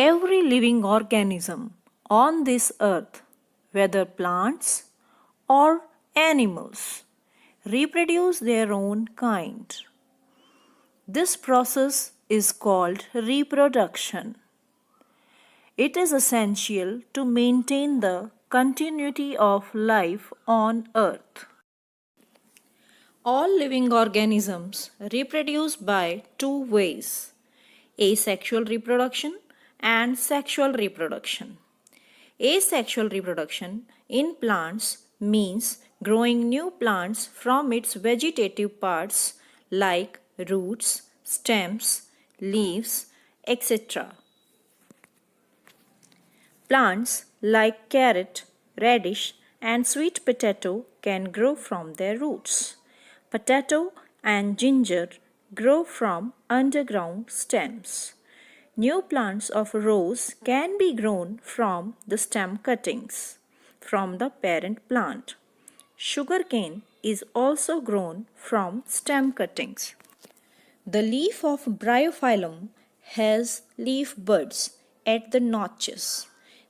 Every living organism on this earth, whether plants or animals, reproduce their own kind. This process is called reproduction. It is essential to maintain the continuity of life on earth. All living organisms reproduce by two ways: asexual reproduction and sexual reproduction. Asexual reproduction in plants means growing new plants from its vegetative parts like roots, stems, leaves, etc. Plants like carrot, radish, and sweet potato can grow from their roots. Potato and ginger grow from underground stems. New plants of rose can be grown from the stem cuttings from the parent plant. Sugarcane is also grown from stem cuttings. The leaf of Bryophyllum has leaf buds at the notches.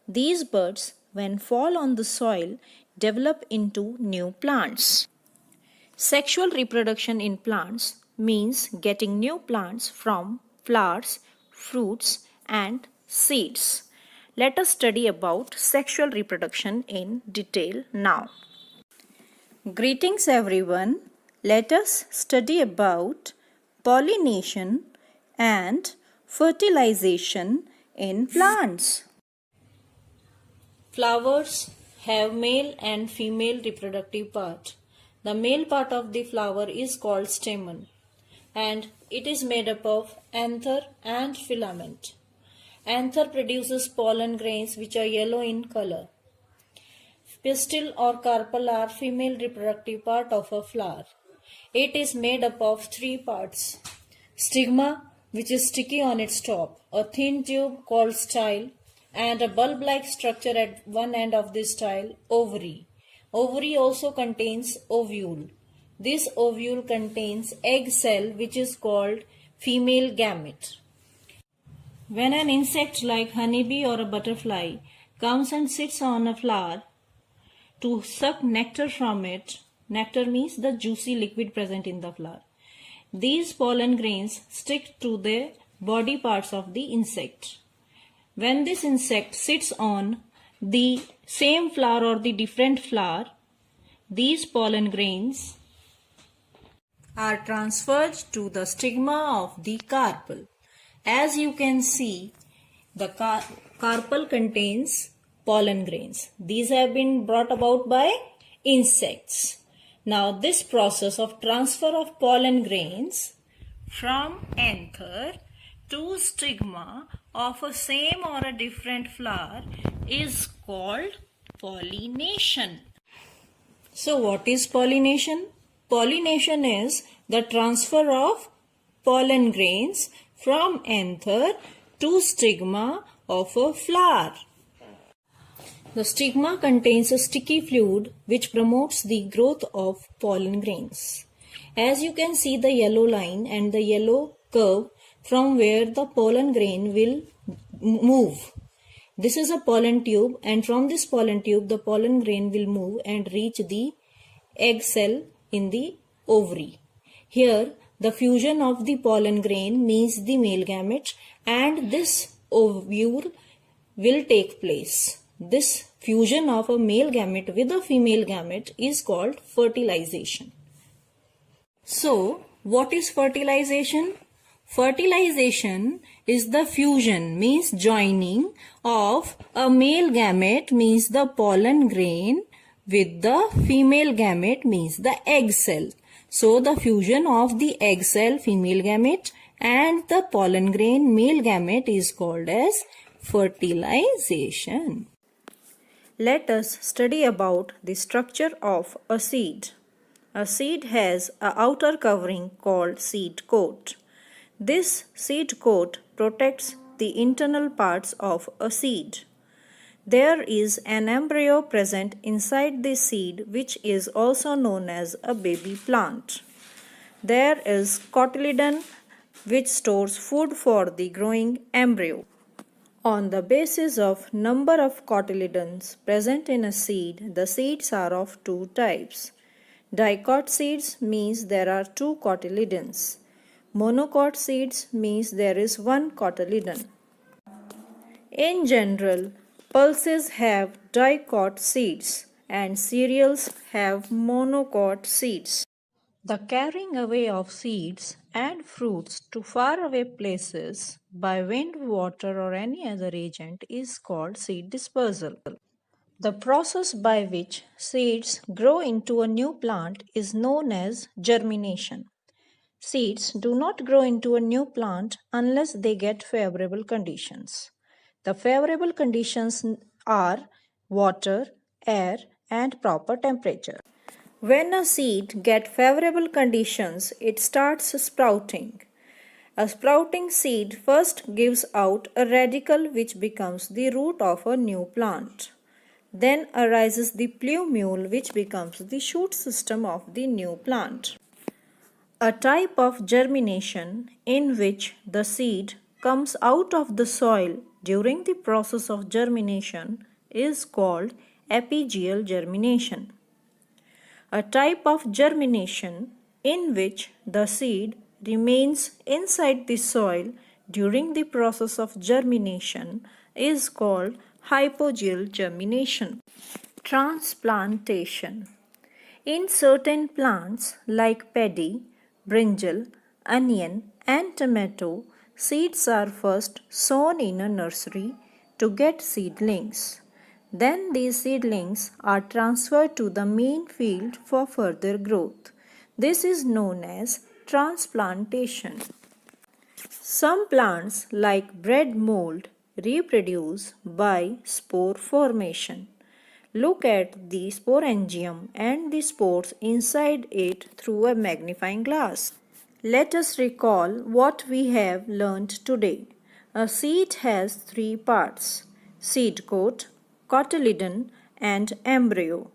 These buds, when fall on the soil, develop into new plants. Sexual reproduction in plants means getting new plants from flowers, fruits, and seeds. Let us study about sexual reproduction in detail now. Greetings everyone. Let us study about pollination and fertilization in plants. Flowers have male and female reproductive part. The male part of the flower is called stamen, and it is made up of anther and filament. Anther produces pollen grains which are yellow in color. Pistil or carpel are female reproductive part of a flower. It is made up of three parts: stigma, which is sticky on its top, a thin tube called style, and a bulb-like structure at one end of this style, ovary. Ovary also contains ovule. This ovule contains egg cell which is called female gamete. When an insect like honeybee or a butterfly comes and sits on a flower to suck nectar from it, nectar means the juicy liquid present in the flower, these pollen grains stick to the body parts of the insect. When this insect sits on the same flower or the different flower, these pollen grains are transferred to the stigma of the carpel. As you can see, the carpel contains pollen grains. These have been brought about by insects. Now this process of transfer of pollen grains from anther to stigma of a same or a different flower is called pollination. So what is pollination? Pollination is the transfer of pollen grains from anther to stigma of a flower. The stigma contains a sticky fluid which promotes the growth of pollen grains. As you can see the yellow line and the yellow curve from where the pollen grain will move. This is a pollen tube, and from this pollen tube the pollen grain will move and reach the egg cell in the ovary. Here the fusion of the pollen grain means the male gamete, and this ovule will take place. This fusion of a male gamete with a female gamete is called fertilization. So, what is fertilization? Fertilization is the fusion, means joining of a male gamete, means the pollen grain, with the female gamete, means the egg cell. So the fusion of the egg cell, female gamete, and the pollen grain, male gamete, is called as fertilization. Let us study about the structure of a seed. A seed has an outer covering called seed coat. This seed coat protects the internal parts of a seed. There is an embryo present inside the seed, which is also known as a baby plant. There is cotyledon, which stores food for the growing embryo. On the basis of number of cotyledons present in a seed, the seeds are of two types. Dicot seeds means there are two cotyledons. Monocot seeds means there is one cotyledon. In general, pulses have dicot seeds and cereals have monocot seeds. The carrying away of seeds and fruits to faraway places by wind, water, or any other agent is called seed dispersal. The process by which seeds grow into a new plant is known as germination. Seeds do not grow into a new plant unless they get favorable conditions. The favorable conditions are water, air, and proper temperature. When a seed gets favorable conditions, it starts sprouting. A sprouting seed first gives out a radicle which becomes the root of a new plant. Then arises the plumule which becomes the shoot system of the new plant. A type of germination in which the seed comes out of the soil during the process of germination is called epigeal germination. A type of germination in which the seed remains inside the soil during the process of germination is called hypogeal germination. Transplantation. In certain plants like paddy, brinjal, onion, and tomato, seeds are first sown in a nursery to get seedlings. Then these seedlings are transferred to the main field for further growth. This is known as transplantation. Some plants like bread mold reproduce by spore formation. Look at the sporangium and the spores inside it through a magnifying glass. Let us recall what we have learned today. A seed has three parts: seed coat, cotyledon, and embryo.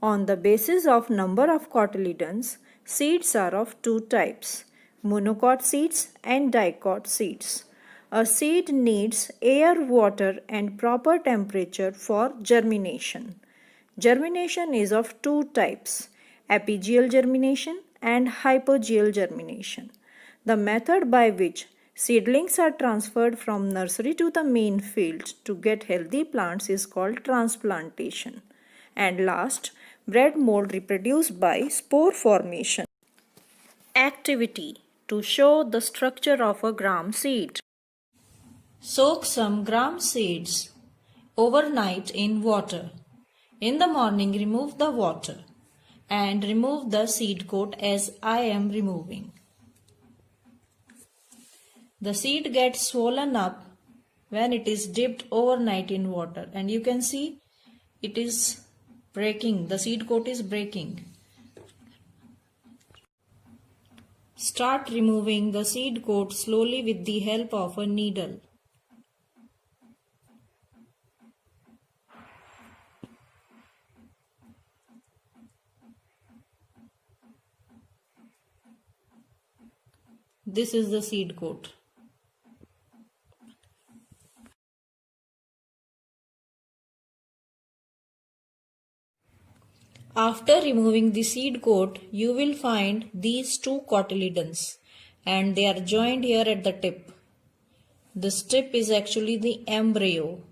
On the basis of number of cotyledons, seeds are of two types: monocot seeds and dicot seeds. A seed needs air, water, and proper temperature for germination. Germination is of two types: epigeal germination and hypogeal germination. The method by which seedlings are transferred from nursery to the main field to get healthy plants is called transplantation. And last, bread mold reproduced by spore formation. Activity to show the structure of a gram seed. Soak some gram seeds overnight in water. In the morning, remove the water and remove the seed coat as I am removing. The seed gets swollen up when it is dipped overnight in water, and you can see it is breaking. The seed coat is breaking. Start removing the seed coat slowly with the help of a needle. This is the seed coat. After removing the seed coat, you will find these two cotyledons and they are joined here at the tip. This tip is actually the embryo.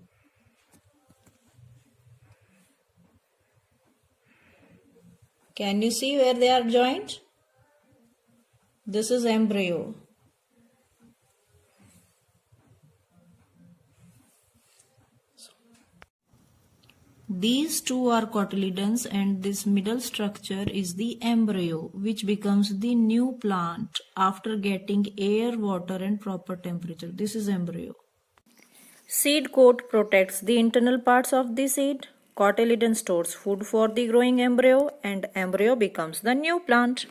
Can you see where they are joined? This is embryo. These two are cotyledons and this middle structure is the embryo, which becomes the new plant after getting air, water and proper temperature. This is embryo. Seed coat protects the internal parts of the seed. Cotyledon stores food for the growing embryo and embryo becomes the new plant.